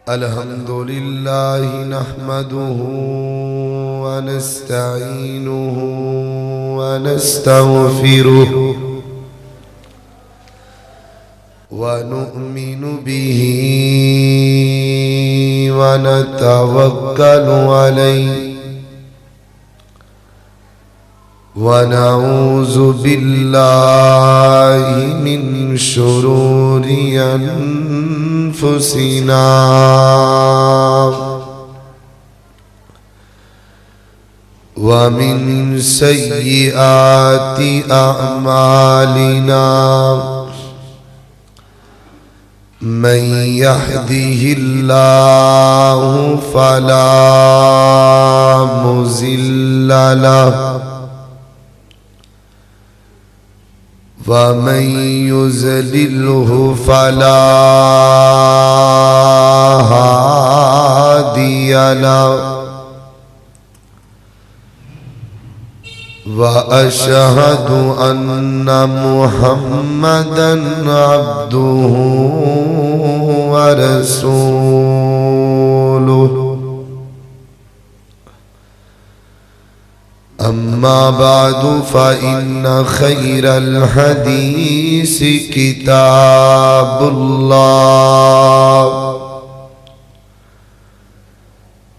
الحمد لله نحمده ونستعينه ونستغفره ونؤمن به ونتوكل عليه ونعوذ بالله من شرور أنفسنا ومن سيئات أعمالنا من يهده الله فلا مضل له ومن يضلله فلا هادي له وأشهد أن محمدا عبده ورسوله أما بعد فإن خير الحديث كتاب الله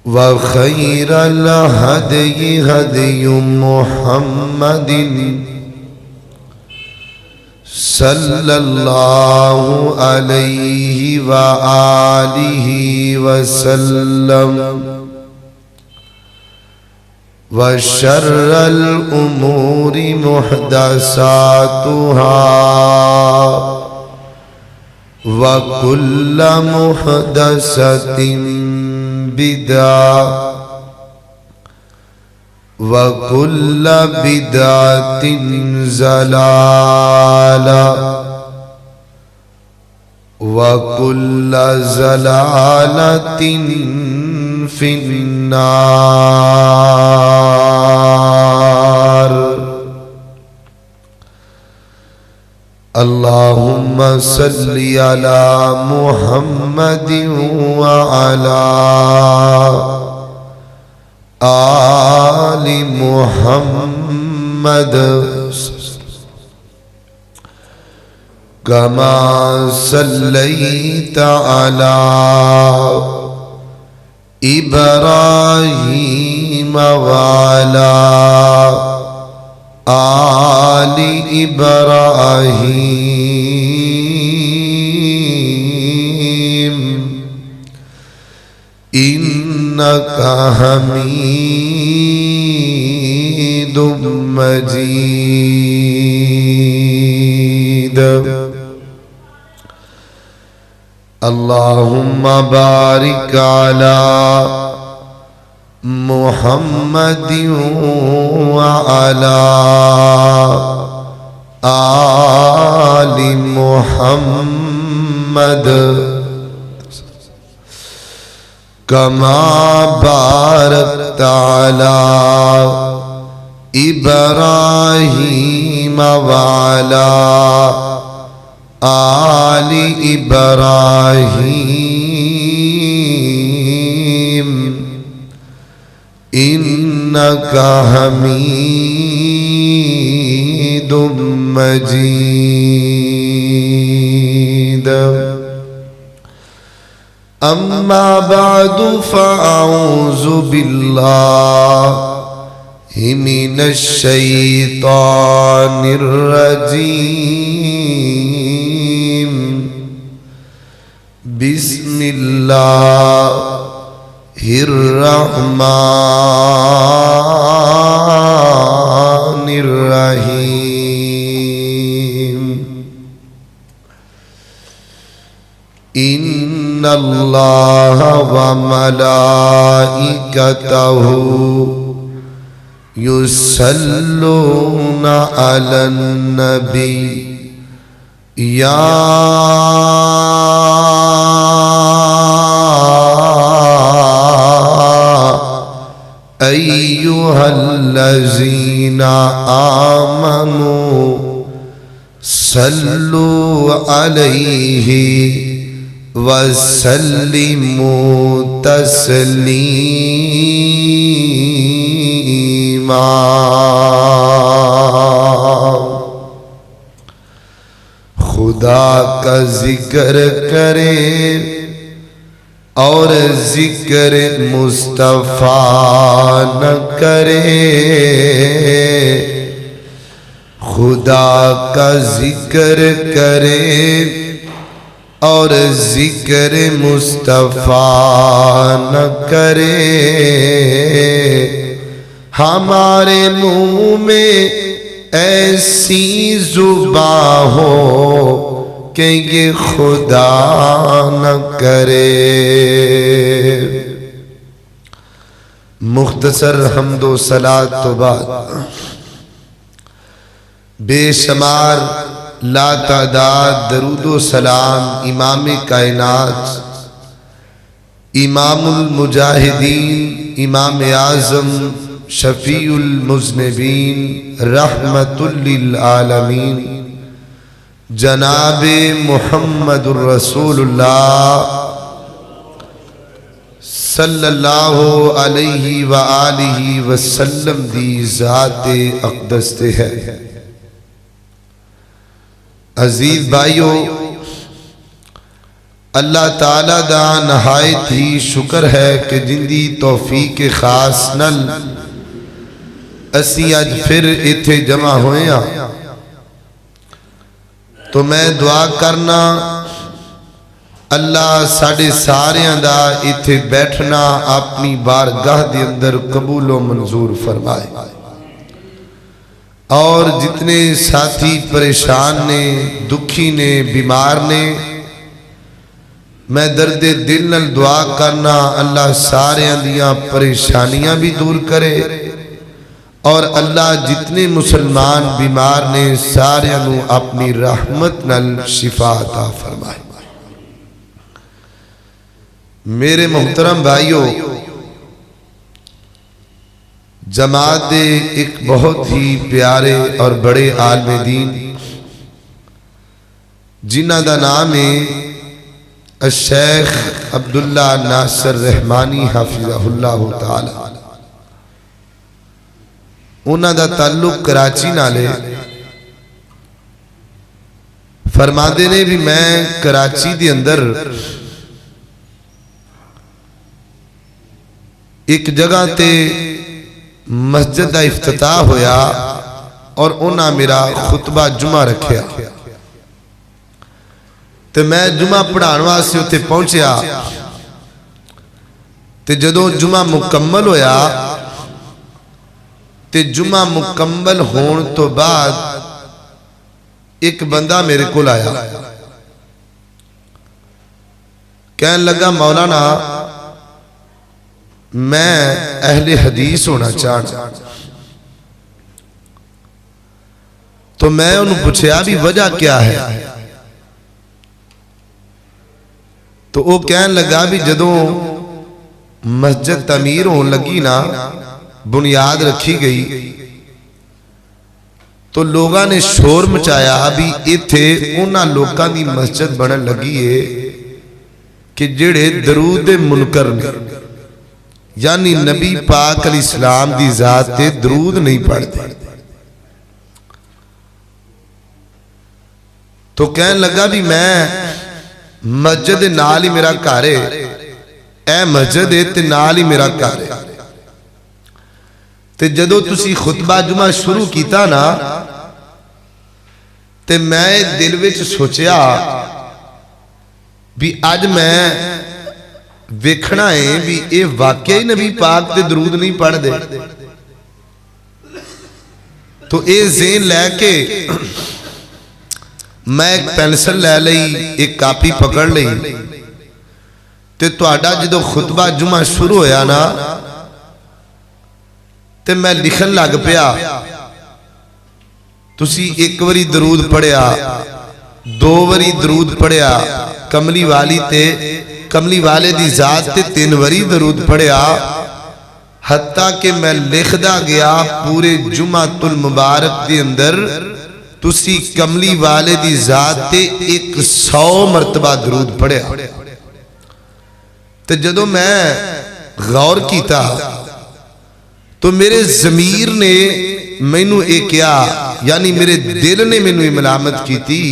وخير الهدي هدي محمد صلى الله عليه وآله وسلم وشر الأمور محدثاتها وكل محدثة بدعة وكل بدعة ضلالة وكل ضلالة في النار. اللهم صل على محمد وعلى آل محمد كما صليت على إبراهيم وعلى آل إبراهيم إنك حميد مجيد. اللهم بارك على محمد وعلى آل محمد كما باركت على إبراهيم وعلى آل إبراهيم إنك حميد مجيد. أما بعد فأعوذ بالله من الشيطان الرجيم. بسم الله الرحمن الرحيم. إن الله وملائكته يصلون على النبي يا أيها الذين آمنوا صلوا عليه وسلموا تسلیما۔ خدا کا ذکر کرے اور ذکر مصطفیٰ نہ کرے، خدا کا ذکر کرے اور ذکر مصطفیٰ نہ کرے، ہمارے منہ میں ایسی زباں ہو کہ یہ خدا نہ کرے۔ مختصر حمد و صلات تو بعد بے شمار لا تعداد درود و سلام امام کائنات، امام المجاہدین، امام اعظم، شفیع المذنبین، رحمت للعالمین، جناب محمد الرسول اللہ صلی اللہ علیہ وآلہ وسلم دی ذات اقدس تے ہے۔ عزیز بھائیو، اللہ تعالیٰ دا نہایت ہی شکر ہے کہ جن دی توفیق خاص نل اسی اج پھر ایتھے جمع ہوئے ہیں، تو میں دعا کرنا اللہ ساڑھے ساریاں دا ایتھے بیٹھنا اپنی بارگاہ دے اندر قبول و منظور فرمائے، اور جتنے ساتھی پریشان نے، دکھی نے، بیمار نے، میں درد دل نل دعا کرنا اللہ سارے اندیاں پریشانیاں بھی دور کرے، اور اللہ جتنے مسلمان بیمار نے سارے انہوں اپنی رحمت نل شفا عطا فرمائے۔ میرے محترم بھائیو، جماعت ایک بہت ہی پیارے اور بڑے عالم دین جنہ دا نام ہے الشیخ عبداللہ ناصر رحمانی حافظہ اللہ تعالی، انہاں دا تعلق کراچی نالے، فرما دے نے بھی میں کراچی دے اندر ایک جگہ تے مسجد دا افتتاح ہویا اور انہاں میرا خطبہ جمعہ رکھیا، تے میں جمعہ پڑھانوا سے اتے پہنچیا، تے جدوں جمعہ مکمل ہویا، تے جمعہ مکمل ہون تو بعد ایک بندہ میرے کو آیا، کہنے لگا مولانا میں اہل حدیث ہونا چاہتا، تو میں انہوں پوچھیا بھی وجہ کیا ہے، تو وہ کہنے لگا بھی جدوں مسجد تعمیر ہون لگی نا، بنیاد رکھی گئی، تو لوگاں نے شور مچایا بھی ایتھے انہاں لوگاں دی مسجد بنن لگی ہے کہ جڑے درود منکر نے، یعنی نبی پاک علیہ السلام دی ذات تے درود نہیں پڑھتے، تو کہنے لگا بھی میں مسجد نال ہی میرا گھر ہے، اے مسجد تے نال ہی میرا گھر ہے، تے جدوں تسی خطبہ جمعہ شروع کیتا نا، تے میں دل وچ سوچیا بھی آج میں ویکھنا ہے بھی اے واقعی نبی پاک تے درود نہیں پڑھ دے، تو اے ذہن لے کے میں ایک پینسل لے لئی، ایک کاپی پکڑ لئی، تے تہاڈا جدوں خطبہ جمعہ شروع ہویا نا، تے میں لکھن لگ پیا، تسی ایک وری درود پڑھیا، دو وری درود پڑھیا، کملی والی تے کملی والے دی ذات تے 3 وری درود پڑھیا، حتیٰ کہ میں لکھدا گیا پورے جمعۃ المبارک دی اندر تسی کملی والے دی ذات تے 100 مرتبہ درود پڑھیا۔ تو جدو میں غور کیتا تو میرے ضمیر نے مینوں یہ کیا، یعنی میرے دل نے مینوں یہ ملامت کی تھی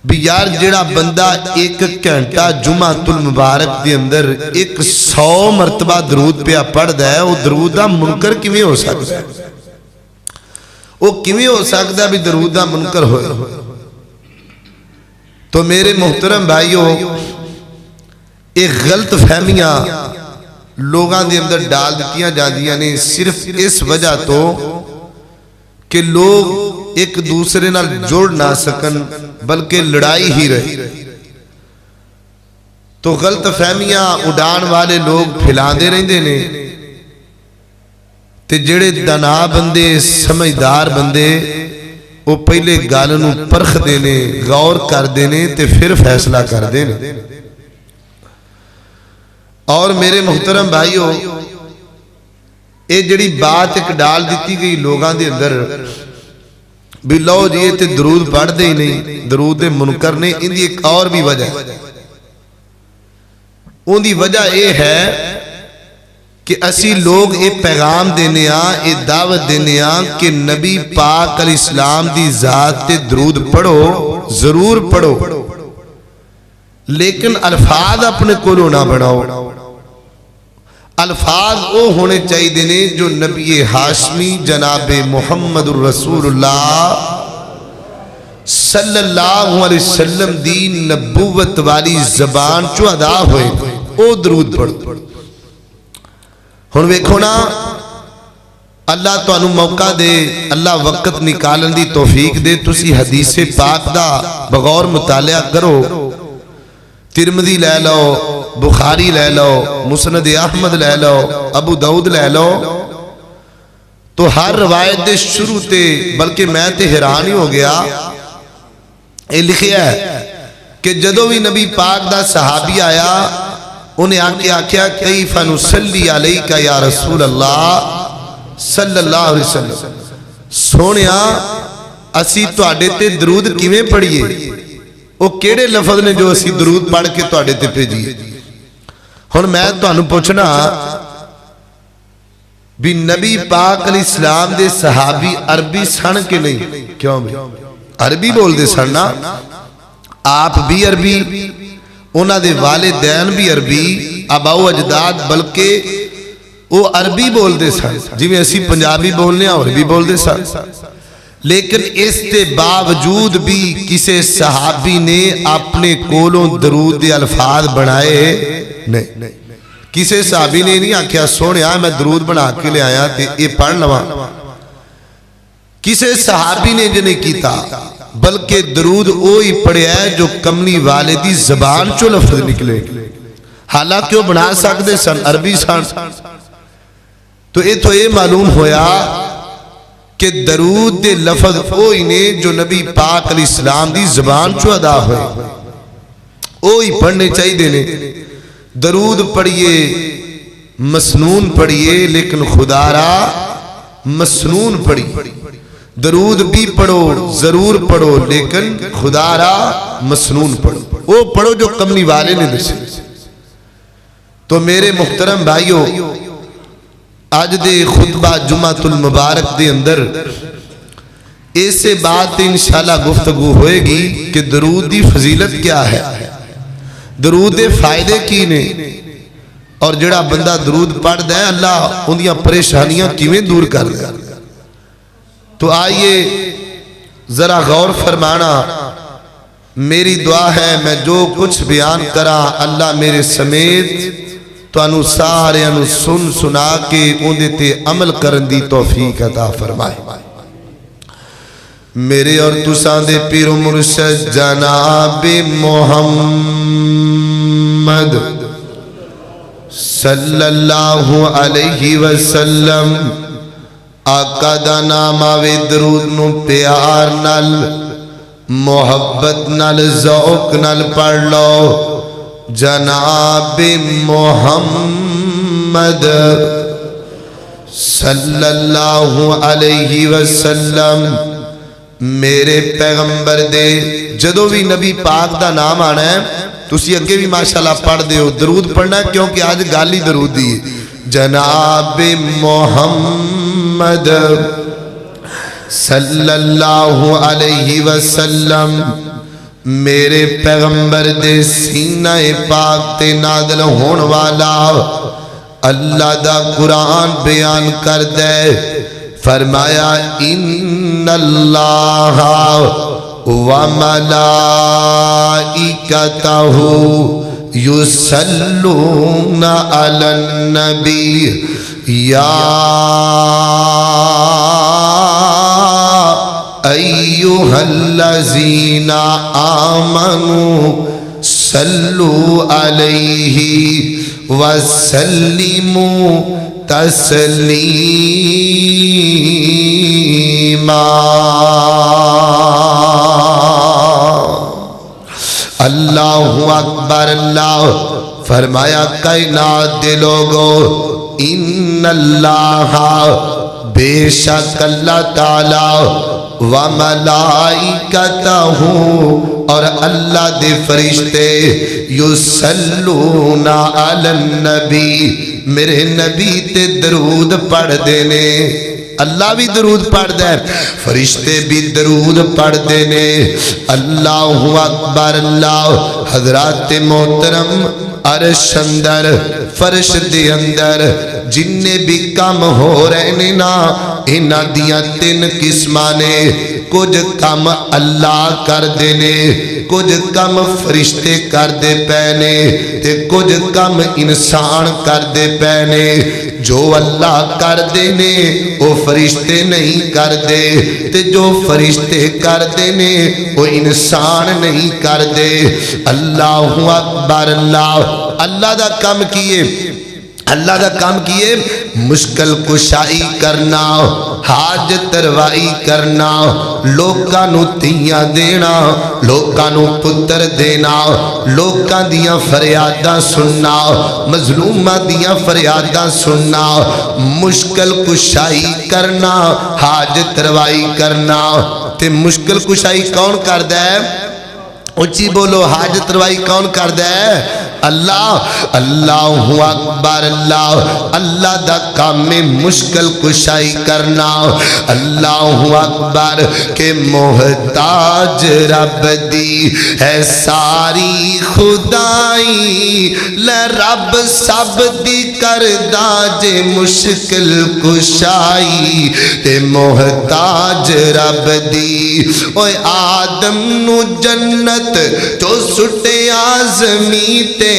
بھی یار جڑا بندہ ایک گھنٹہ جمعۃ المبارک دے اندر 100 مرتبہ درود پہ پڑھدا ہے، وہ درود دا منکر کیویں ہو سکتا ہے؟ وہ کیویں ہو سکتا ہے بھی درود دا منکر ہوئے؟ تو میرے محترم بھائیوں، ایک غلط فہمیاں لوگاں دے اندر ڈال دتیاں جاندیاں نے صرف اس وجہ تو کہ لوگ ایک دوسرے نال جڑ نہ سکن بلکہ لڑائی ہی رہے۔ تو غلط فہمیاں اڈان والے لوگ پھیلاندے رہندے نے، تے جڑے دانا بندے سمجھدار بندے وہ پہلے گل نوں پرکھ دے نے، غور کر دے نے تے پھر فیصلہ کر دے نے۔ اور میرے محترم بھائیوں، اے جڑی بات ایک ڈال دیتی گئی لوگاں دے اندر بھی لو جی یہ تے درود پڑھ دے ہی نہیں، درود دے منکر نے، ان دی ایک اور بھی وجہ ہے۔ ان دی وجہ یہ ہے کہ اسی لوگ اے پیغام دینے اے دعوت دینے کہ نبی پاک علیہ السلام دی ذات تے درود پڑھو، ضرور پڑھو، لیکن الفاظ اپنے کولوں نہ بناؤ۔ الفاظ وہ ہونے چاہیے دینے جو نبی ہاشمی جناب محمد الرسول اللہ صلی اللہ علیہ وسلم دی نبوت والی زبان چو ادا ہوئے، او درود پڑھو۔ ہن ویکھو نا، اللہ تو انو موقع دے، اللہ وقت نکالن دی توفیق دے، تسی حدیث پاک دا بغور مطالعہ کرو، ترمذی لے لو، بخاری لے لو، مسند احمد لے لو، ابو داؤد لے لو، تو ہر روایت دے شروع تے بلکہ میں تے حیران ہی ہو گیا، یہ لکھیا ہے کہ جدو بھی نبی پاک دا صحابی آیا انہیں آکھیا کیف نصلی علیکہ یا رسول اللہ صلی اللہ علیہ وسلم، سونیا اسی تواڈے تے درود کیویں پڑھیے؟ وہ کیڑے لفظ نے جو اسی درود پڑھ کے تواڈے تے بھیجیے؟ ہن میں تانوں پوچھنا بھی نبی پاک علیہ السلام دے صحابی عربی سن کے نہیں؟ کیوں بھی عربی بول دے سن نا، آپ بھی عربی، انہاں دے والدین بھی عربی، آباؤ اجداد، بلکہ وہ عربی بول دے سن جی میں اسی پنجابی بولنے اور عربی بول دے سن، لیکن اس کے باوجود بھی کسی صحابی نے اپنے کولوں درود دے الفاظ بنائے نہیں۔ کسی صحابی نے نہیں آکھیا سونیا میں درود بنا کے لے آیا تے یہ پڑھ لواں، کسی صحابی نے جو نہیں کیتا، بلکہ درود وہی پڑھیا ہے جو کملی والے دی زبان چو لفظ نکلے، حالانکہ وہ بنا سکتے سن عربی سن۔ تو یہ معلوم ہویا کہ درود دے لفظ وہی نے جو نبی پاک علیہ السلام دی زبان چو ادا ہوئے، وہی پڑھنے چاہیے دینے۔ درود پڑھئے، مسنون پڑھئے، لیکن خدا را مسنون پڑھئے۔ درود بھی پڑھو، ضرور پڑھو، لیکن خدا را مسنون پڑھو، وہ پڑھو جو کملی والے نے دسے۔ تو میرے محترم بھائیوں، آج دے خطبہ جمعۃ المبارک دے اندر ایسے بات انشاءاللہ گفتگو ہوئے گی کہ درود دی فضیلت کیا ہے، درود دے فائدے کی نے، اور جڑا بندہ درود پڑھ دے اللہ اندیاں پریشانیاں کیویں دور کر دے۔ تو آئیے ذرا غور فرمانا، میری دعا ہے میں جو کچھ بیان کرا اللہ میرے سمیت تو انو سارے انو سن سنا کے اندے تے عمل کرن دی توفیق عطا فرمائے۔ میرے اور تساں دے پیر و مرشد جناب محمد صلی اللہ علیہ وسلم آقا دا نام آوے درود نو پیار نال محبت نال ذوق نال پڑھ لو، جناب محمد صلی اللہ علیہ وسلم میرے پیغمبر دے۔ جدو بھی نبی پاک دا نام آنا ہے تسی اگے بھی ماشاءاللہ پڑھ دے ہو درود پڑھنا کیونکہ آج گالی درود دی جناب محمد صلی اللہ علیہ وسلم میرے پیغمبر دے سینہ پاک تے نازل ہون والا اللہ دا قرآن بیان کر دے فرمایا ان اللہ وملائکتہ یصلون علی النبی یا ایہا الذین آمنوا صلوا علیہ وسلموا تسلیما اللہ اکبر اللہ فرمایا کائنات دے لوگو ان اللہ بے شک اللہ تعالی وملائکتہ اور اللہ دے فرشتے یصلون علی النبی میرے نبی تے درود پڑھ دینے اللہ بھی درود پڑھ دے فرشتے بھی درود پڑھ دینے اللہ اکبر اللہ حضرات محترم عرش اندر فرش دے اندر جننے بھی کم ہو رہنے نا انہاں دیاں تین قسمانے کچھ کم اللہ کر دینے کچھ کم فرشتے کر دے پینے تے کچھ کم انسان کر دے پینے جو اللہ کر دینے وہ فرشتے نہیں کر دے تے جو فرشتے کر دینے وہ انسان نہیں کر دے اللہ اکبر اللہ اللہ دا کام کیے اللہ دا کام کیے مشکل کشائی کرنا حاجت روائی کرنا لوکاں نو تیاں دینا لوکاں نو پتر دینا لوکاں دیاں فریاداں سننا مظلوماں دیاں فریاداں سننا مشکل کشائی کرنا حاجت روائی کرنا تے مشکل کشائی کون کردا ہے اونچی بولو حاجت روائی کون کردا ہے اللہ اللہ اکبر اللہ اللہ دا کام میں مشکل کشائی کرنا اللہ اکبر کہ محتاج رب دی ہے ساری خدائی لے رب سب دی کردہ جے مشکل کشائی تے محتاج رب دی اوے آدم نو جنت تو سٹے آزمی تے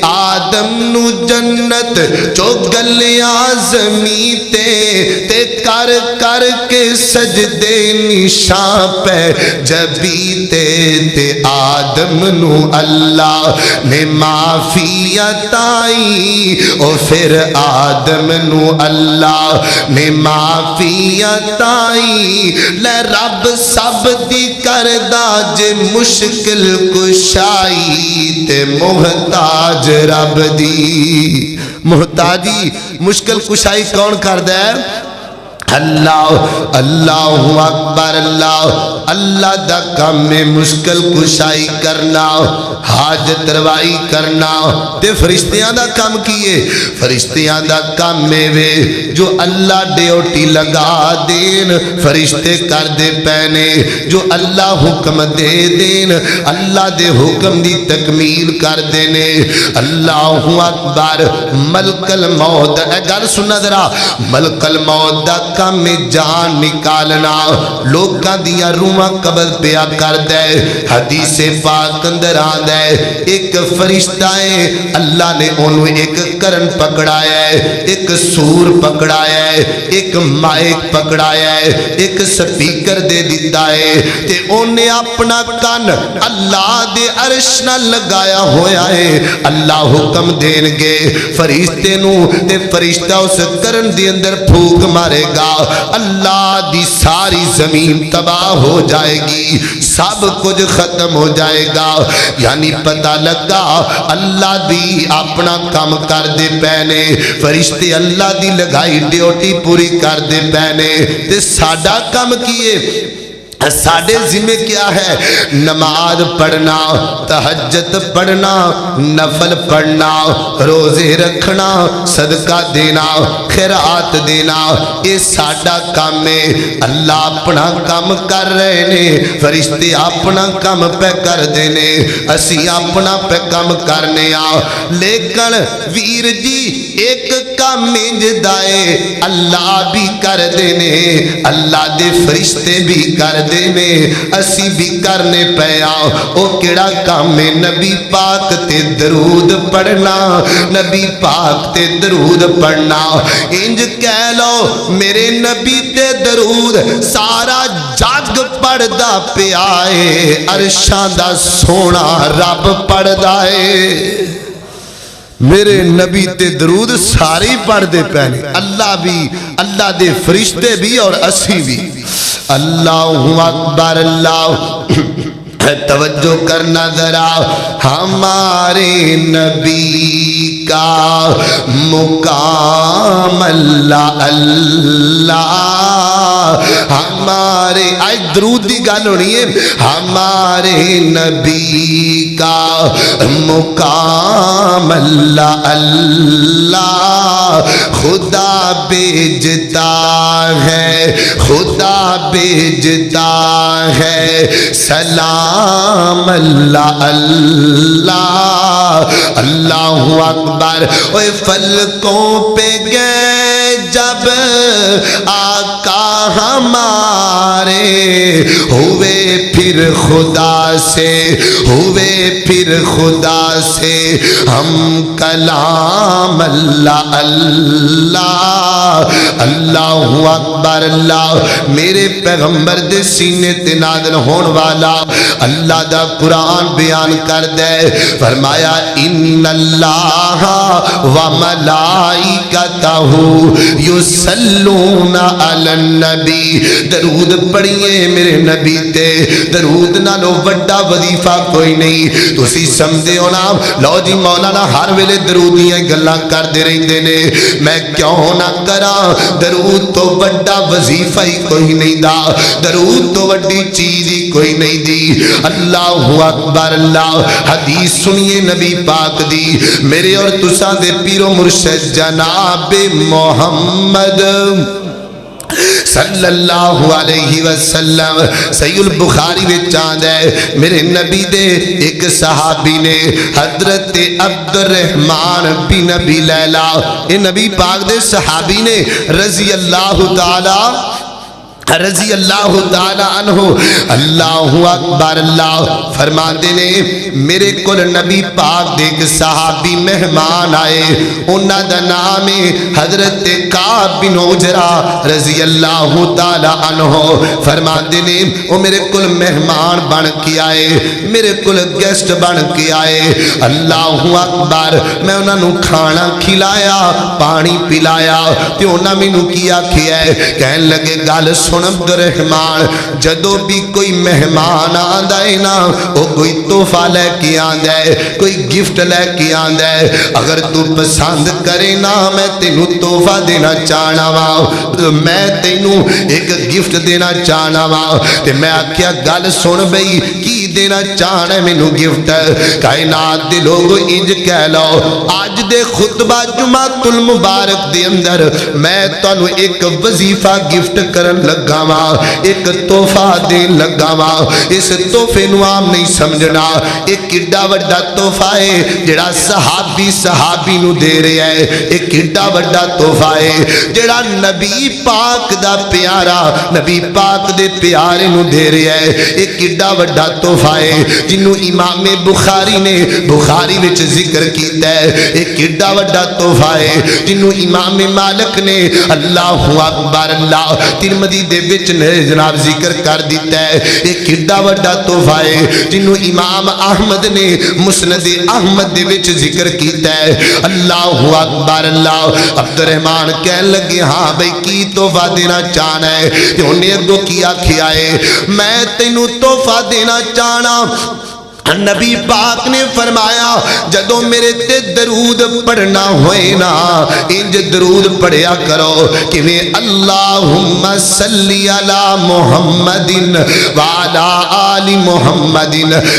آدم نو جنت چو گلیا زمین تے کر کر کے سجدے نشان پہ جبی تے آدم نو اللہ نے معافی عطائی او پھر آدم نو اللہ نے معافی عطائی لے رب سب دی کردہ جے مشکل کشائی تے محتاج رب دی محتاجی مشکل کشائی کون کردا ہے اللہ اللہ اکبر اللہ اللہ دا کام میں مشکل کشائی کرنا حاجت روائی کرنا تے فرشتیاں دا کام کیے فرشتیاں دا کام میں وے جو اللہ ڈیوٹی لگا دین فرشتے کر دے پینے جو اللہ حکم دے دین اللہ دے حکم دی تکمیل کر دینے اللہ اکبر ملک الموت اے گل سننا ذرا ملک الموت دا کام میں جان نکالنا لوکاں دیاں روحاں قبض پیا کر دے حدیث پاک اندر آندا ہے ایک فرشتہ ہے اللہ نے انہوں ایک کرن پکڑایا ہے ایک سور پکڑایا ہے ایک مائک پکڑایا ہے ایک سپیکر دے دیتا ہے تے انہیں اپنا کان اللہ دے عرش نہ لگایا ہویا ہے اللہ حکم دین گے فرشتے نو تے فرشتہ اس کرن دے اندر پھوک مارے گا اللہ دی ساری زمین تباہ ہو جائے گی سب کچھ ختم ہو جائے گا یعنی پتہ لگا اللہ دی اپنا کام کر دے پینے فرشتے اللہ دی لگائی ڈیوٹی پوری کر دے پینے تے ساڈا کام کیے ساڑھے ذمہ کیا ہے؟ نماز پڑھنا، تہجد پڑھنا، نفل پڑھنا، روزے رکھنا، صدقہ دینا، خیرات دینا، یہ ساڑھا کام ہے۔ اللہ اپنا کام کر رہے نے، فرشتے اپنا کام پہ کر دینے، اسی اپنا پہ کام کرنے لیکن ویر جی ایک کام انج دائے اللہ بھی کر دینے، اللہ دے فرشتے بھی کر دینے، اسی بھی کرنے پیا۔ او کیڑا کام ہے؟ نبی پاک تے درود پڑھنا، نبی پاک تے درود پڑھنا۔ انج کہہ لو میرے نبی تے درود سارا جگ پڑھدا پیا اے، عرشاں دا سونا رب پڑھدا اے۔ میرے نبی تے درود ساری پڑھ دے پہنے، اللہ بھی، اللہ دے فرشتے بھی اور اسی بھی۔ اللہ اکبر، اللہ توجہ کرنا ذرا، ہمارے نبی کا مقام اللہ اللہ، ہمارے آج درود دی گل ہونی ہے، ہمارے نبی کا مقام اللہ اللہ، خدا بھیجتا ہے، خدا بھیجتا ہے، سلام اللہ اللہ، اللہ اکبر۔ اوہ فلکوں پہ گئے جب آقا ہمارے، ہوئے پھر خدا سے، ہوئے پھر خدا سے ہم کلام اللہ اللہ، اللہ اکبر اللہ۔ میرے پیغمبر دے سینے تے نازل ہون والا اللہ دا قرآن بیان کر دے، فرمایا ان اللہ و ملائکتہ یصلون علی النبی، درود پڑھیے میرے نبی تے، درود نالو وڈا وظیفہ کوئی نہیں۔ تسی سمجھے ہو نا، لو جی مولانا ہر ویلے درودیاں گلاں کر دے رہندے نے، میں کیوں نہ کراں؟ درود تو وڈا وظیفہ ہی کوئی نہیں دا، درود تو وڈی چیز ہی کوئی نہیں دی۔ اللہ اکبر اللہ۔ حدیث سنیے نبی پاک دی، میرے اور تساں دے پیر و مرشد جناب محمد صلی اللہ علیہ وسلم، صحیح البخاری وچ آندا ہے، میرے نبی دے ایک صحابی نے حضرت عبد الرحمن بن ابی لیلہ، یہ نبی پاک دے صحابی نے رضی اللہ تعالی عنہ، اللہ اکبر اللہ، فرماتے نے میرے کل نبی پاک دے ایک صحابی مہمان آئے، انہاں دا نام ہے حضرت کعب بن عجرہ رضی اللہ تعالی عنہ۔ فرماتے نے وہ میرے کل مہمان بن کے آئے، میرے کل گیسٹ بن کے آئے، اللہ اکبر۔ میں انہاں نو کھانا کھلایا، پانی پلایا، تے انہاں مینوں کیا کھیا ہے، کہن لگے گل سن عبد الرحمن، جدو بھی کوئی مہمان آندا ہے نا، وہ کوئی تحفہ لے کے آندا ہے، کوئی گفٹ لے کے آندا ہے، اگر تو پسند کرے نا میں تینوں تحفہ دینا چاہنا وا، میں تینوں ایک گفٹ دینا چاہنا وا، تے میں آکھیا گل سن بھئی کی دینا چاہنا ہے مینوں گفٹ؟ کائنات دے لوگ انج کہہ لو، آج دے خطبہ جمعۃ المبارک دے اندر میں تانوں ایک وظیفہ گفٹ کرن لگا، ایک تحفہ دین لگا وا، اس تحفے نو عام نہیں سمجھنا، ایک کڈا وڈا تحفہ ہے جڑا صحابی نو دے رہا ہے، ایک کڈا وڈا تحفہ ہے جڑا نبی پاک دا پیارا، نبی پاک دے پیارے نو دے رہا ہے، ایک کڈا وڈا تحفہ ہے جنوں امام بخاری نے بخاری وچ ذکر کیتا ہے، ایک کڈا وڈا تحفہ ہے جنوں امام مالک نے اللہ اکبر اللہ ترمذی دے وچ جناب ذکر کر دیتا ہے، ایک کڈا وڈا تحفہ ہے جنوں امام احمد نے مسند احمد دے وچ ذکر کیتا ہے، اللہ اکبر اللہ۔ عبد الرحمن کہن لگے ہاں بھئی کی تحفہ دینا چاہنا ہے؟ تے انہیں اگوں کی آکھیا ہے میں تینوں تحفہ دینا چاہنا نبی پاک نے فرمایا جدو میرے تے درود پڑھنا ہوئے نا انج درود پڑھیا کرو کہ اللہم صلی علی محمد وعلا آل محمد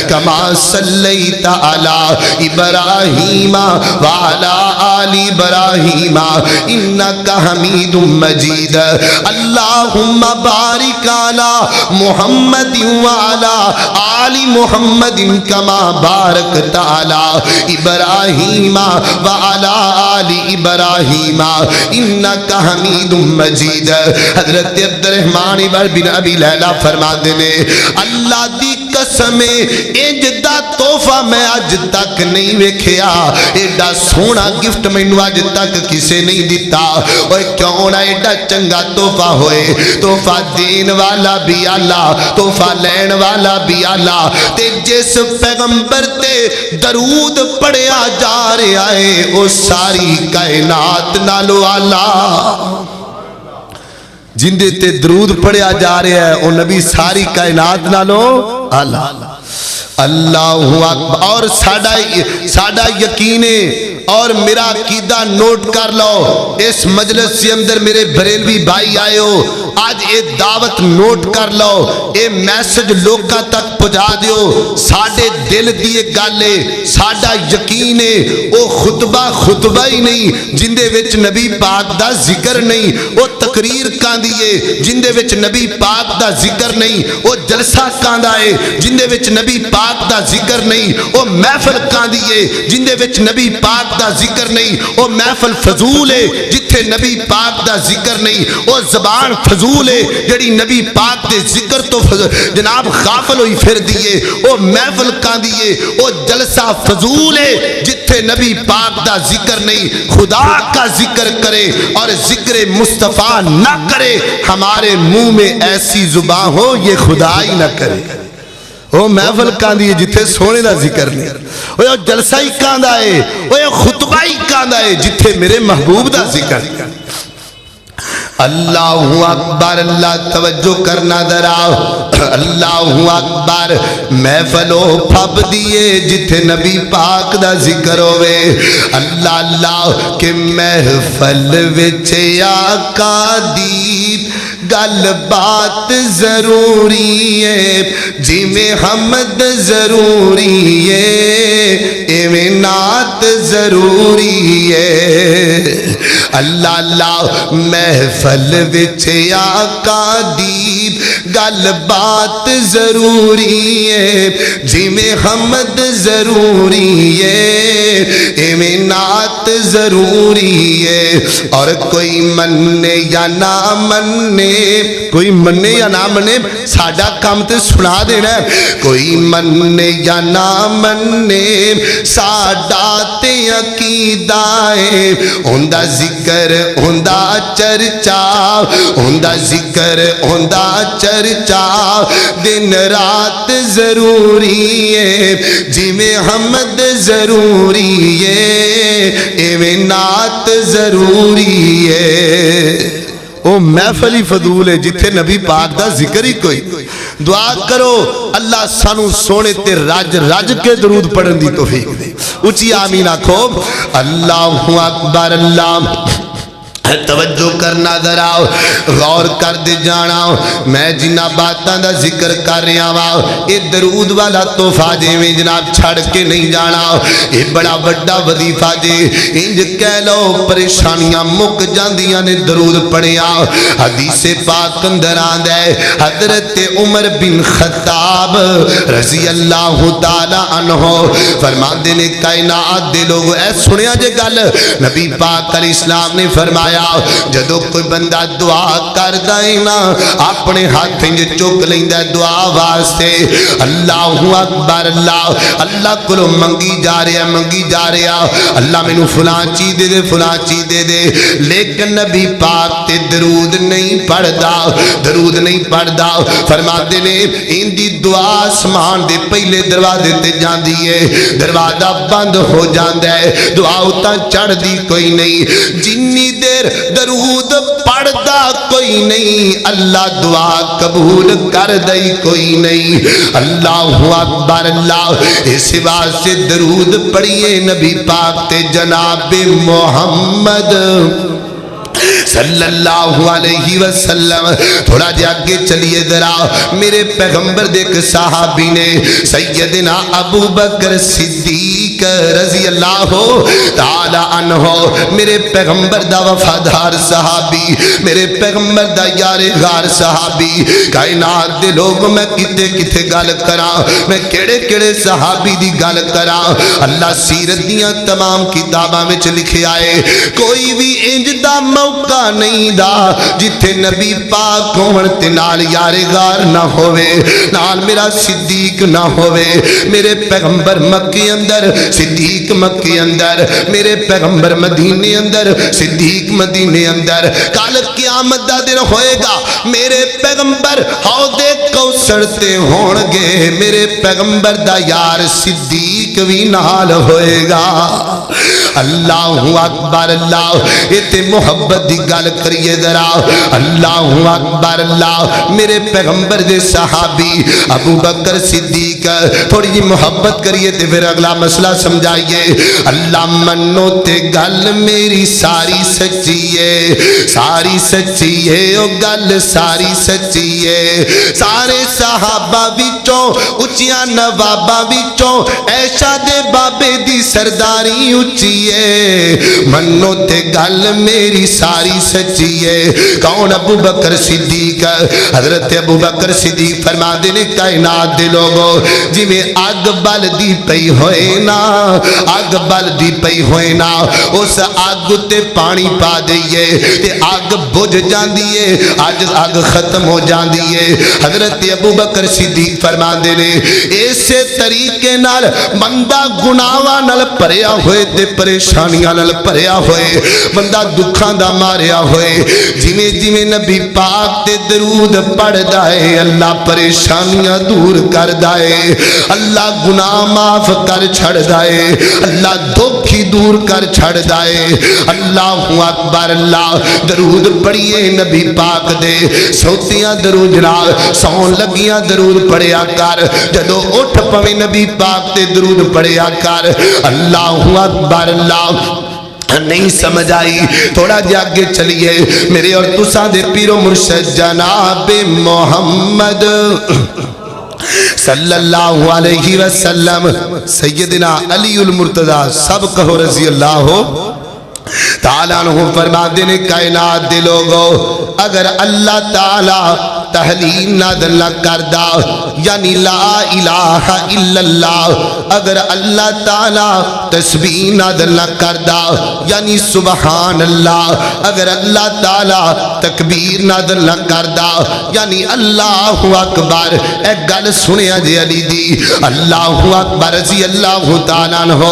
کما صلیت علی ابراہیم وعلا آل ابراہیم انکا حمید مجید اللہم بارک علی محمد وعلا آل محمد کما بارکت علی ابراہیم وعلا آل ابراہیم انکا حمید مجید۔ حضرت عبدالرحمن بن ابی لیلہ فرما دینے اللہ دی قسم انج دا تحفہ میں آج تک نہیں ویکھیا، ایڈا سونا گفٹ مینوں آج تک کسے نہیں دیتا۔ اوے کیوں نہ ایڈا چنگا تحفہ ہوئے، تحفہ دین والا بھی اللہ، تحفہ لین والا بھی اللہ، تے جس پیغمبر تے درود پڑھیا جا رہا ہے او ساری کائنات نالو اللہ، جندے تے درود پڑھیا جا رہا ہے او نبی ساری کائنات نالو اللہ۔ اللہ اکبر۔ اور ساڑھا یقینے اور میرا عقیدہ نوٹ کر لو، اس مجلس کے اندر میرے بریلوی بھائی آئے ہو، آج اے دعوت نوٹ کر لو، اے میسج لوگاں تک پہنچا دیو، ساڑھے دل دیے گالے ساڑھا یقینے او خطبہ ہی نہیں جندے وچ نبی پاک دا ذکر نہیں، او تقریر کان دیئے جندے وچ نبی پاک دا ذکر نہیں، او جلسہ کان دائے جندے وچ نبی پاک دا ذکر نہیں، او محفل کان دیئے جندے وچ نبی پاک دا ذکر نہیں، او محفل فضول ہے جتھے نبی پاک دا ذکر نہیں، او زبان فضول ہے جڑی نبی پاک دے ذکر تو جناب غافل ہوئی پھر دیئے، او محفل کان دیئے، او جلسہ فضول ہے جتھے نبی پاک دا ذکر نہیں۔ خدا کا ذکر کرے اور ذکر مصطفیٰ نہ کرے، ہمارے منہ میں ایسی زبان ہو یہ خدا ہی نہ کرے۔ وہ محفل کاندھی ہے جتھے سونے دا ذکر نہیں، وہ جلسہ ہی کاندھا ہے، وہ خطبہ ہی کاندھا ہے جتھے میرے محبوب دا ذکر۔ اللہ اکبر، اللہ توجہ کرنا ذرا، اللہ اکبر۔ محفلو پھب دیئے جتھے نبی پاک دا ذکر ہوئے، اللہ اللہ کہ محفل وچ آقا دی گل بات ضروری ہے، جی میں حمد ضروری ہے، ایویں نعت ضروری ہے۔ اللہ اللہ محفل وچ آقا دی گل بات ضروری ہے، جی میں حمد ضروری ہے، ایویں نعت ضروری ہے۔ اور کوئی مننے یا نہ مننے، کوئی مننے یا نہ مننے، ساڑھا کام تے سنا دینا ہے، کوئی مننے یا نہ مننے ساڑھا تے عقیدہ ہے، ہوندہ ذکر ہوندہ چرچا، ہوندہ ذکر ہوندہ چرچا، دن رات ضروری ہے، جی میں حمد ضروری ہے، ایویں نعت ضروری ہے۔ وہ محفل ہی فضول ہے جتھے نبی پاک دا ذکر ہی کوئی۔ دعا کرو اللہ سانو سونے تے رج کے درود پڑھن دی توفیق دے، اچھی آمین آکھو۔ اللہ اکبر، اللہ توجہ کرنا ذرا، غور کر دے جانا، میں جنہ باتاں دا ذکر کر رہا ہوں، اے درود والا تحفہ جے میں جناب چھڑ کے نہیں جانا، اے بڑا بڑا وظیفہ جے، انج کہہ لو پریشانیاں مک جاندیاں نے درود پڑھیا۔ حدیث پاک اندر آندا ہے حضرت عمر بن خطاب رضی اللہ تعالی عنہ فرماندے نے کائنات دے لوگ اے سنیا جے گل، نبی پاک علیہ السلام نے فرمایا جدو کوئی بندہ دعا کردا ہے نا اپنے ہاتھ انج چک لیندا ہے دعا واسطے، اللہ اکبر، اللہ کولو منگی جا رہا منگی جا رہا، اللہ مینوں فلاں چیز دے دے فلاں چیز دے دے، لیکن نبی پاک تے درود نہیں پڑھدا، درود نہیں پڑھدا۔ فرماتے نے ان دی دعا آسمان دے پہلے دروازے تے جاندی ہے، دروازہ بند ہو جاندا ہے، دعا اتاں چڑھ دی کوئی نہیں، جنی دیر درود پڑھدا کوئی نہیں اللہ دعا قبول کر دئی کوئی نہیں اللہ اکبر اللہ اس واسطے درود پڑھیے نبی پاک تے جناب محمد صلی اللہ علیہ وسلم تھوڑا جا آگے چلیے ذرا میرے پیغمبر دیکھ صحابی نے سیدنا ابو بکر صدیق رضی اللہ تعالی عنہ میرے پیغمبر دا وفادار صحابی میرے پیغمبر دا یار غار صحابی کائنات دے لوگ میں کتے کتے گل کراں میں کیڑے کیڑے صحابی دی گل کراں اللہ سیرت دیاں تمام کتاباں وچ لکھے آئے کوئی بھی انج دا موقع نہیں دا جتھے نبی پاک ہون تے نال یار غار نہ ہوئے نال میرا صدیق نہ ہوئے میرے پیغمبر مکے اندر صدیق مکے اندر میرے پیغمبر مدینے اندر صدیق مدینے اندر کل قیامت دا دن ہوئے گا میرے پیغمبر حوض کوثر تے ہون گے میرے پیغمبر دا یار صدیق بھی نال ہوئے گا اللہ اکبر اللہ اتے محبت دی گل کریے ذرا اللہ اکبر اللہ میرے پیغمبر دے صحابی ابو بکر صدیق تھوڑی جی محبت کریے تے پھر اگلا مسئلہ سمجھائیے اللہ منو تے گل میری ساری سچی ہے او گل ساری سچی ہے سارے صحابہ وچوں اچیاں نواباں وچوں ایشا دے بابے دی سرداری اچھی ہے منو تے گل میری ساری سچی ہے کون ابو بکر صدیق حضرت ابو بکر صدیق فرما دینے کائنات دے لوگوں جی میں آگ بل دی پئی ہوئے نا آگ بل دی پئی ہوئے نا اس آگ تے پانی پا دئیے تے آگ بجھ جان دیئے آج آگ ختم ہو جان دیئے حضرت ابو بکر صدیق فرما دینے ایسے طریقے نال بندہ گناہاں نال پریا ہوئے تے پریشانیاں نال پریا ہوئے بندہ دکھاں دا ماریا ہوئے جویں جویں نبی پاک تے درود پڑھ دائے اللہ پریشانیاں دور کر دائے اللہ گناہ معاف کر چھڑ دائے اللہ دکھی دور کر چھڑ دائے اللہ اکبر اللہ درود پڑھیے نبی پاک دے سوتیاں درود جناب سون لگیاں درود پڑھیا کر جدو اٹھ پویں نبی پاک تے درود پڑھیا کر اللہ اکبر اللہ نہیں سمجھ آئی تھوڑا جا آگے چلیے میرے اور تساں دے پیر و مرشد جناب محمد صلی اللہ علیہ وسلم سیدنا علی المرتضی سب کہو رضی اللہ تعالیٰ عنہ فرما دینے کائنات دے لوگو اگر اللہ تعالیٰ تحلیل نازل نہ کردہ یعنی لا الہ الا اللہ اگر اللہ تعالیٰ تسبیح نازل نہ کردہ یعنی سبحان اللہ اگر اللہ تعالیٰ تکبیر نازل نہ کردہ یعنی اللہ اکبر ایک گل سنیا جے علی دی اللہ اکبر رضی اللہ تعالیٰ عنہ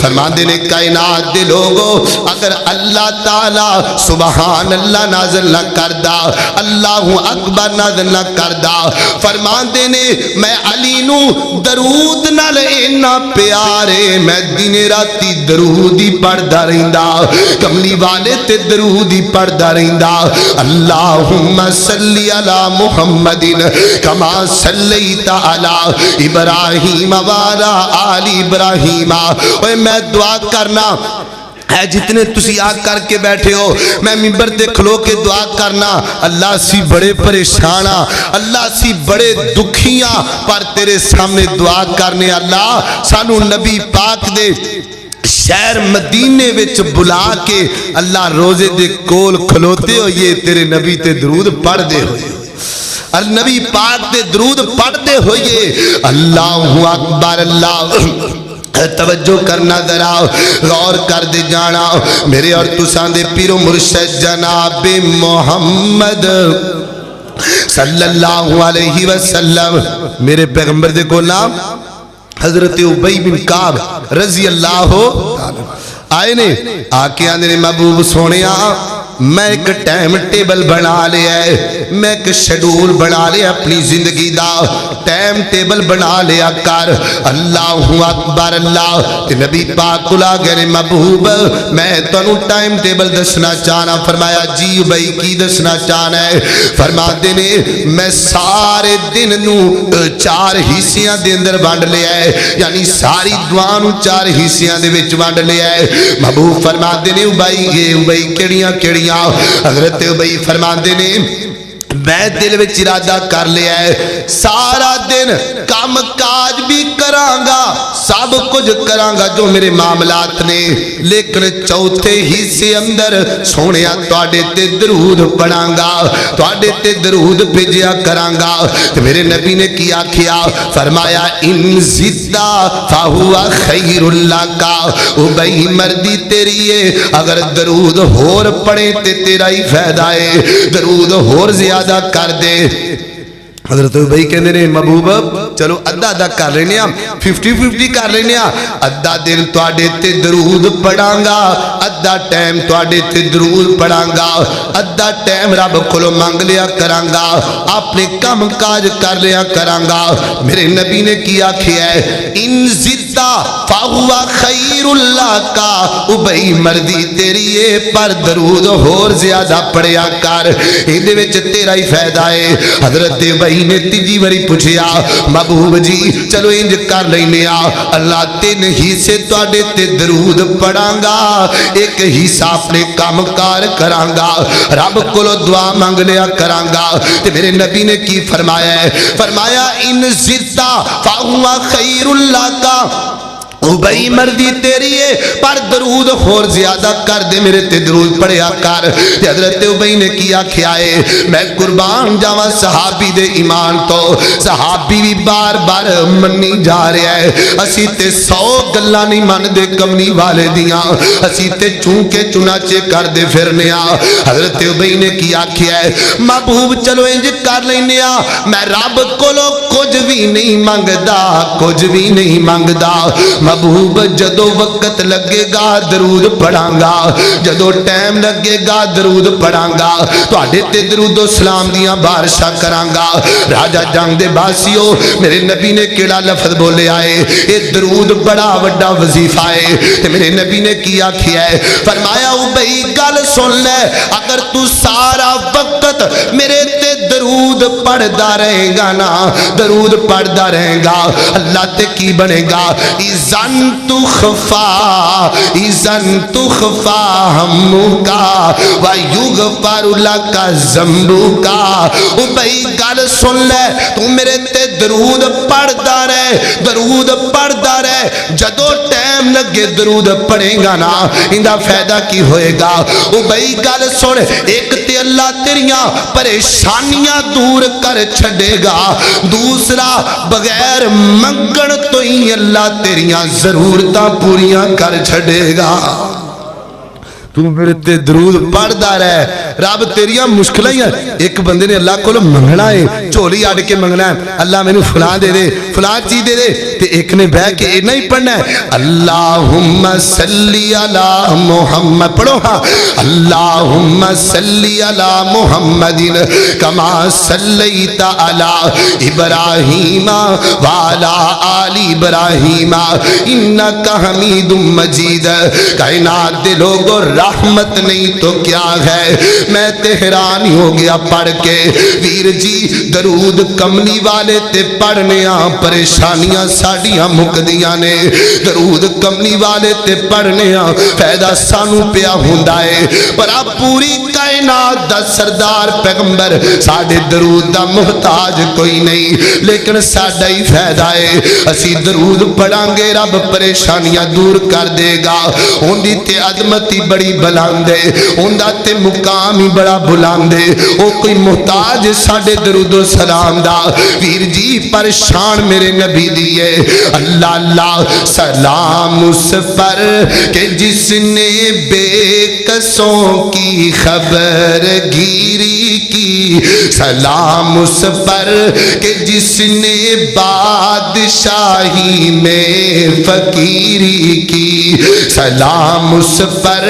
فرما دینے کائنات دے لوگو اگر اللہ تعالیٰ سبحان اللہ نازل نہ کردہ اللہ اکبر نازل نہ کردہ فرمان دینے میں علی نو درود نہ لینا پیارے میں دن راتی درودی پڑھدا رہندا کملی والے تے درودی پڑھدا رہندا اللہم صلی علی محمد کما صلیت علی ابراہیم وعلی آل ابراہیم اوے میں دعا کرنا ہے جتنے تسی آگ کر کے بیٹھے ہو میں منبر تے کھلو کے دعا کرنا اللہ سی بڑے پریشانا اللہ سی بڑے دکھیاں پر تیرے سامنے دعا کرنے اللہ سانو نبی پاک دے شہر مدینے وچ بلا کے اللہ روزے دے کول کھلوتے ہو یہ تیرے نبی تے درود پڑھ دے ہوئے اور نبی پاک دے درود پڑھ دے ہوئے اللہ اکبر اللہ توجہ کرنا ذرا غور کر دے جانا میرے اور تساں دے پیر و مرشد جناب محمد صلی اللہ علیہ وسلم میرے پیغمبر دے کو نام حضرت ابی بن کعب رضی اللہ آئے نے آکے آنے محبوب سونیا میں ایک ٹائم ٹیبل بنا لیا ہے، میں ایک شیڈول بنا لیا اپنی زندگی دا، ٹائم ٹیبل بنا لیا کر۔ اللہ اکبر اللہ تے نبی پاک کو لا گئے محبوب میں تانوں ٹائم ٹیبل دسنا چاہنا۔ فرمایا جی بھائی کی دسنا چاہنا ہے؟ فرما دے نے میں سارے دن نو 4 حصیاں دے اندر بانڈ لیا ہے، یعنی ساری دعا نو 4 حصیاں دے وچ بانڈ لیا ہے۔ محبوب فرما دے نے بھائی یہ بھائی کیڑیاں کیڑیاں؟ حضرت بھائی فرما دے نے میں دل وچ ارادہ کر لیا ہے سارا دن کام کاج بھی کرانگا، سب کچھ کرانگا جو میرے معاملات نے، لیکن چوتھے حصے اندر سونیا تواڈے تے درود پڑھانگا، تواڈے تے درود بھیجیا کرانگا۔ تے میرے نبی نے کیا کیا؟ فرمایا ان زدہ فہوا خیر اللہ کا، او بھائی مردی تیری ہے، اگر درود ہور پڑھے تے تیرا ہی فائدہ ہے، درود ہور زیادہ کر دے۔ حضرت بھائی کہندے نے محبوب چلو ادھا ادھا کر لینے ہم 50-50 کر لینے ہاں، ادھا دن تواڈے تے درود پڑھانگا، ادھا ٹائم تواڈے تے درود پڑھانگا، ادھا ٹائم رب کولوں مانگ لیا کرانگا، اپنے کام کاج کر لیا کرانگا۔ میرے نبی نے کیا کیا ہے ان زدہ فہوا خیر اللہ کا، او بھائی مردی تیری ہے پر درود ہور زیادہ پڑھیا کر، ایدے وچ تیرا ہی فائدہ ہے۔ حضرت بھائی نے تیجی بری پوچھیا محبوب جی چلو انج کر لینے اللہ 3 حصے تواڈے تے درود پڑھانگا، ایک حصہ اپنے کام کار کرانگا، رب کولو دعا مانگ لیا کرانگا۔ تے میرے نبی نے کی فرمایا ہے؟ فرمایا ان زدہ فہوا خیر اللہ کا، او بھائی مردی تیری ہے پر درود اور زیادہ کر دے، میرے تے درود پڑھیا کر۔ حضرت ابئی نے کیا کھائے میں قربان جاواں صحابی دے ایمان تو، صحابی بھی بار بار منی جا رہا ہے، اسی تے 100 گلاں نہیں من دے کمنی والے دیاں، اسی تے چونکے چناچے کر دے پھرنیا۔ حضرت ابئی نے کیا کھائے محبوب چلو انج کر لینیا، میں رب کولو کچھ بھی نہیں مانگدا، کچھ بھی نہیں مانگدا، محبوب جدو وقت لگے گا درود پڑھانگا، جدو ٹائم لگے گا درود پڑھانگا، تو آڈے تے درود و سلام دیاں بارشاں کرانگا۔ راجہ جنگ دے باسیو میرے نبی نے کیڑا لفظ بولے آئے، اے درود بڑا وڈا وظیفہ ہے، تے میرے نبی نے کیا کیا ہے؟ فرمایا او بھئی گل سن لے، اگر تو سارا وقت میرے تے درود پڑھدا رہے گا نا، درود پڑھدا رہے گا، اللہ تے کی بنے گا؟ اذن تخفا ہمکا ویغفر لک ذنبکا۔ او بھئی گل سن لے، تو میرے تے درود پڑھدا رہے، درود پڑھدا رہے، جدو ٹائم لگے درود پڑھے گا نا، اندہ فائدہ کی ہوئے گا؟ او بھئی گل سن، ایک تے اللہ تیریاں پریشانیاں دور کر چھڑے گا، دوسرا بغیر منگن تو ہی اللہ تیریاں ضرورتاں پوریاں کر چھڑے گا۔ تو میرے تے درود پڑھدا رہے، رب تیریاں مشکلیں ہیں۔ ایک بندے نے اللہ کو منگنا ہے، چولی آڑ کے منگنا ہے، اللہ میں نے فلاں دے دے، فلاں چیز دے دے، تے ایک نے بہ کے نہیں پڑھنا ہے اللہم صلی علی محمد، پڑھو ہاں اللہم صلی علی محمد کما صلیت علی ابراہیم وعلی آل ابراہیم انکا حمید مجید۔ کائنات دے لوگوں رحمت نہیں تو کیا ہے، میں تے حیران ہی ہو گیا پڑھ کے۔ ویر جی درود کملی والے تے پڑھنے آں پریشانیاں ساڑیاں مکدیاں نے، درود کملی والے تے پڑھنے آں فائدہ سانو پیا ہوندائے، پر اب پوری کائنات دا سردار پیغمبر ساڑھے درود دا محتاج کوئی نہیں، لیکن ساڑھا ہی فائدہ ہے۔ اسی درود پڑھانگے رب پریشانیاں دور کر دے گا، ہوندی تے عظمتی بڑی بلاندے، ہوندہ تے مقام ہی بڑا بلاندے، او کوئی محتاج ساڑھے درود و سلام دا۔ ویر جی پریشان میرے نبی دیئے، اللہ اللہ سلام اس پر کہ جس نے بے کسوں کی خبر در گیری کی، سلام اس پر کہ جس نے بادشاہی میں فقیری کی، سلام اس پر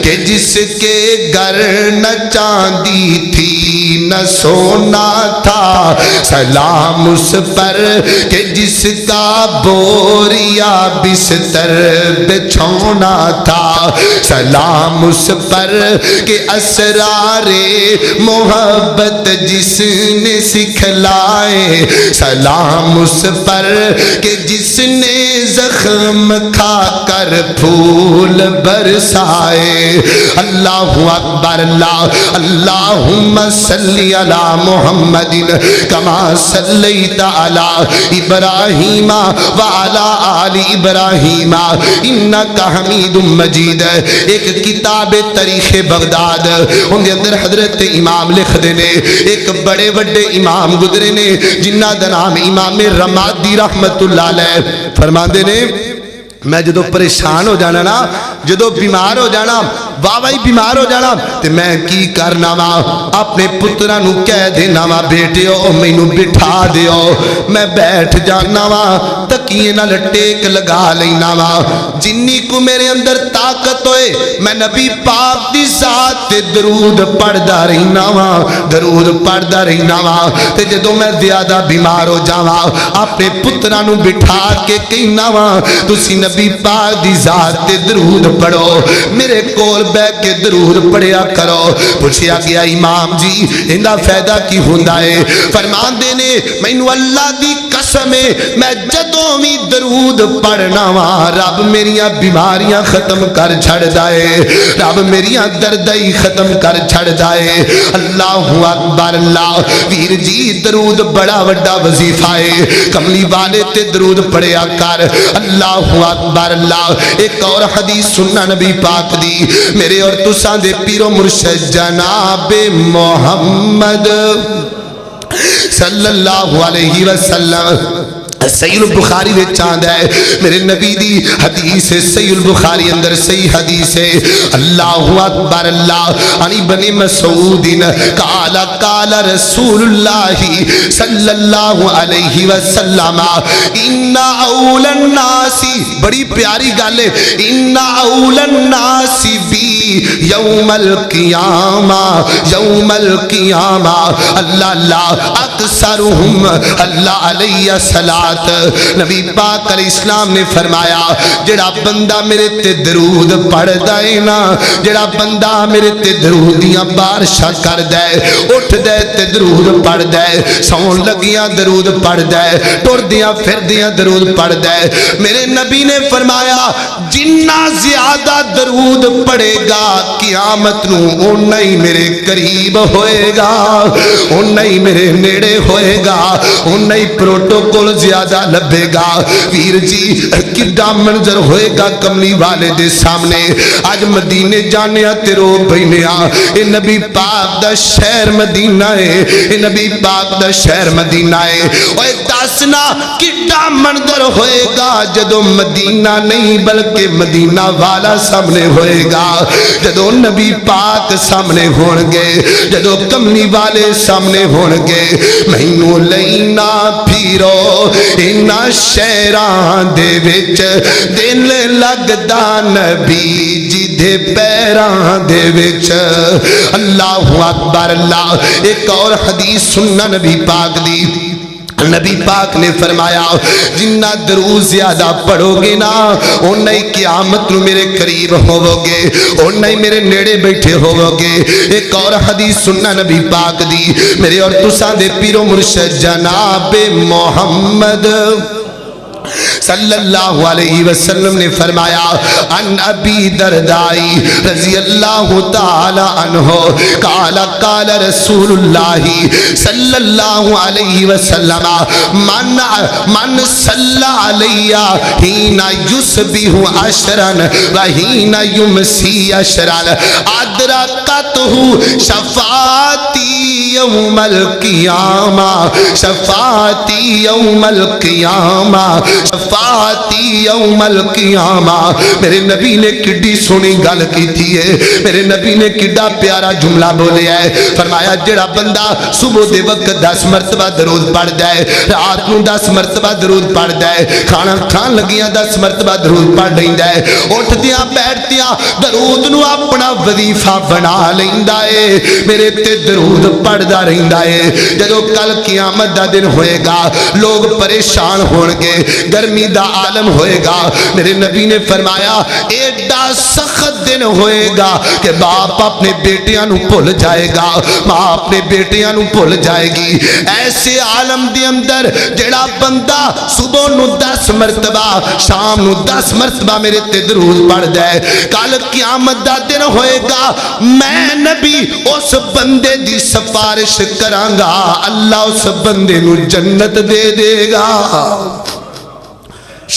کہ جس کے گھر نہ چاندی تھی نہ سونا تھا، سلام اس پر کہ جس کا بوریا بستر بچھونا تھا، سلام اس پر کہ اسرار محبت جس نے سکھلائے، سلام اس پر کہ جس نے زخم کھا کر پھول برسائے۔ اللہ اکبر اللہ، اللہم صلی علی محمد کما صلیت علی ابراہیم وعلی آل ابراہیم انک حمید مجید۔ ایک کتاب تاریخ بغداد ان دے اندر حضرت امام لکھ دینے، ایک بڑے بڑے امام گزرے نے جنہ دا نام امام رمادی رحمت اللہ علیہ، فرما دینے میں جدو پریشان ہو جانا نا، جدو بیمار ہو جانا، واہ بیمار ہو جانا تے میں کی کرنا وا، اپنے پترہ نو کہہ دینا وا بیٹیو مینوں بٹھا دیو، میں بیٹھ جانا وا، تکیے نال ٹیک لگا لینا وا، جنی کو میرے اندر طاقت ہوئے میں نبی پاک دی ذات تے درود پڑھدا رہنا وا، درود پڑھدا رہنا وا، تے جدو میں زیادہ بیمار ہو جاواں اپنے پترہ نو بٹھا کے کہنا وا تسی نبی پاک دی ذات تے درود پڑھو، میرے کول بیٹھ کے درود پڑھیا کرو۔ پوچھیا گیا امام جی اندا فائدہ کی ہوندا ہے؟ فرمان دینے مینوں اللہ دی قسم ہے میں جدوں وی درود پڑھنا وا رب میریاں بیماریاں ختم کر چھڑدا ہے، رب میریاں دردائی ختم کر چھڑدا ہے۔ اللہ اکبر اللہ، ویر جی درود بڑا وڈا وظیفہ ہے، کملی والے تے درود پڑھیا کر۔ اللہ اکبر اللہ، ایک اور حدیث سننا نبی پاک دی، میرے اور تساں دے پیرو مرشد جناب محمد صلی اللہ علیہ وسلم صحیح البخاری میں چاند ہے، میرے نبی دی حدیث ہے، صحیح البخاری اندر صحیح حدیث ہے۔ اللہ اکبر اللہ، عن ابن مسعود قال قال رسول اللہ صلی اللہ علیہ وسلم ان اول الناس، بڑی پیاری گل ہے، ان اول الناس بی یوم القیامہ، یوم القیامہ اللہ اللہ اکثرہم اللہ علیہ السلام۔ نبی پاک علیہ السلام نے فرمایا جڑا بندہ میرے تے درود پڑھ دائے نا، جڑا بندہ میرے تے درود دیاں بارشاں کر دائے، اٹھ دے تے درود پڑھ دائے، سون لگیاں درود پڑھ دائے، ٹر دیاں پھر دیاں درود پڑھ دائے، میرے نبی نے فرمایا جنہ زیادہ درود پڑھے گا قیامت نو اُنہ ہی میرے قریب ہوئے گا، اُنہ ہی میرے نیڑے ہوئے گا، اُنہ ہی پروٹوکول زیادہ لبے گا۔ ویر جی کڈا منظر ہوئے گا کملی والے دے سامنے، آج مدینے جانیا تے رو بینیا، اے نبی پاک دا شہر مدینہ ہے، اے نبی پاک دا شہر مدینہ ہے، اوے داسنا کڈا منظر ہوئے گا جدو مدینہ نہیں بلکہ مدینہ والا سامنے ہوئے گا، جدو نبی پاک سامنے ہونگے، جدو کملی والے سامنے ہونگے، مینوں لینا پھیرو انہ شہران دے وچ دل لگدا نبی جی دے پیران دے وچ۔ اللہ اکبر اللہ، ایک اور حدیث سننا نبی پاک دی، نبی پاک نے فرمایا جنہ درود زیادہ پڑھو گے نا اُنہ ہی قیامت نو میرے قریب ہوو گے، اُنہ ہی میرے نیڑے بیٹھے ہوو گے۔ ایک اور حدیث سننا نبی پاک دی، میرے اور تساں دے پیرو مرشد جناب محمد صلی اللہ علیہ وسلم نے فرمایا ان ابی دردائی رضی اللہ تعالی عنہ قال قال رسول اللہ صلی اللہ علیہ وسلم من صلی علیہ حین یصبح عشرا وحین یمسی عشرا ادرکتہ شفاعتی یوم القیامہ، شفاعتی یوم القیامہ، شفاعتی شفاعتی یوم القیامہ. میرے نبی نے کڈی سونی گل کی تھی ہے, میرے نبی نے کڈا پیارا جملہ بولیا ہے. فرمایا جڑا بندہ صبح دے وقت 10 مرتبہ درود پڑھ جائے, رات نو 10 مرتبہ درود پڑھ جائے, کھانا کھان لگیاں 10 مرتبہ درود پڑھ لیندا ہے, اٹھدیاں بیٹھدیاں درود نو اپنا وظیفہ بنا لیندا ہے, میرے تے درود پڑھدا رہندا ہے. جدوں کل قیامت دا دن ہوئے گا لوگ پریشان ہون گے, گرمی دا عالم ہوئے گا. میرے نبی نے فرمایا ایڈا سخت دن ہوئے گا کہ باپ اپنے بیٹیاں نو بھول جائے گا, ماں اپنے بیٹیاں نو بھول جائے گی. ایسے عالم دے اندر جڑا بندہ صبح نو 10 مرتبہ شام نو 10 مرتبہ میرے تے درود پڑھ جائے, کل قیامت دا دن ہوئے گا میں نبی اس بندے دی سفارش کراں گا, اللہ اس بندے نو جنت دے دے گا.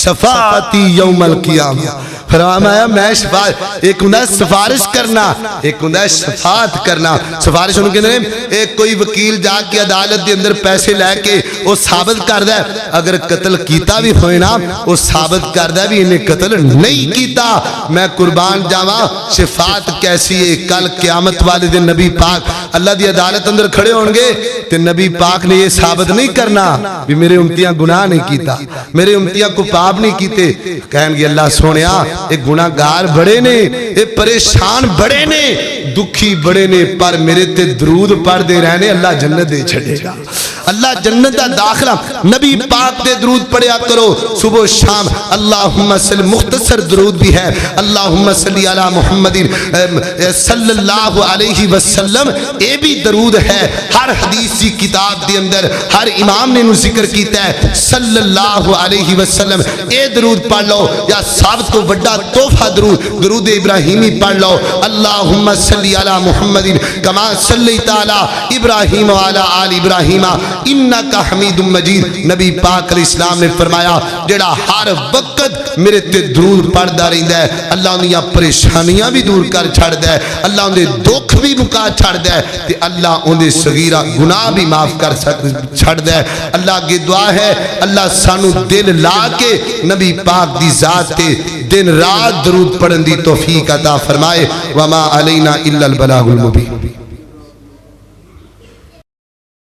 شفاعتی یوم القیامہ. فرمایا میں شفاعت, ایک ہوں سفارش کرنا, ایک ہوں شفاعت کرنا. سفارش انہوں کہنے ایک کوئی وکیل جا کے عدالت دے اندر پیسے لے کے وہ ثابت کر دے اگر قتل کیتا بھی ہوئے نا وہ ثابت کر دے بھی انہیں قتل نہیں کیتا. میں قربان جاواں شفاعت کیسی ہے. کل قیامت والے دن نبی پاک اللہ دی عدالت اندر کھڑے ہوں گے تو نبی پاک نے یہ ثابت نہیں کرنا بھی میرے امتیاں گناہ نہیں کیتا, میرے امتیاں کو پاپ نہیں کیتے. کہیں گے اللہ سونیا ایک گناہگار بڑے نے, ایک پریشان بڑے نے, دکھی بڑے نے, پر میرے تے درود پڑھ دے رہنے اللہ جنت دے چھڑے گا, اللہ جنت دا داخلہ. نبی پاک دے درود پڑھیا کرو صبح شام. اللہم صلی, مختصر درود بھی ہے, اللہم صلی علی محمد صلی اللہ علیہ وسلم, اے بھی درود ہے. ہر حدیث کی کتاب دے اندر ہر امام نے ذکر کیتا ہے صلی اللہ علیہ وسلم. اے درود پڑھ لو, یا سب تو بڑا تحفہ درود درود ابراہیمی پڑھ لو. اللہم صلی علی محمد کما صلیت علی ابراہیم وعلی آل ابراہیم انکا حمید مجید. نبی پاک علیہ السلام نے فرمایا جڑا ہر وقت میرے تے درود پڑھدا رہندا ہے اللہ انہاں پریشانیاں بھی دور کر چھڑدا ہے, اللہ اندے دکھ بھی مکا چھڑدا ہے, تے اللہ اندے صغیرہ گناہ بھی معاف کر چھڑدا ہے. اللہ کی دعا ہے اللہ سانو دل لا کے نبی پاک دی ذات تے دن رات درود پڑھن دی توفیق عطا فرمائے. وما علینا الا البلاغ المبین.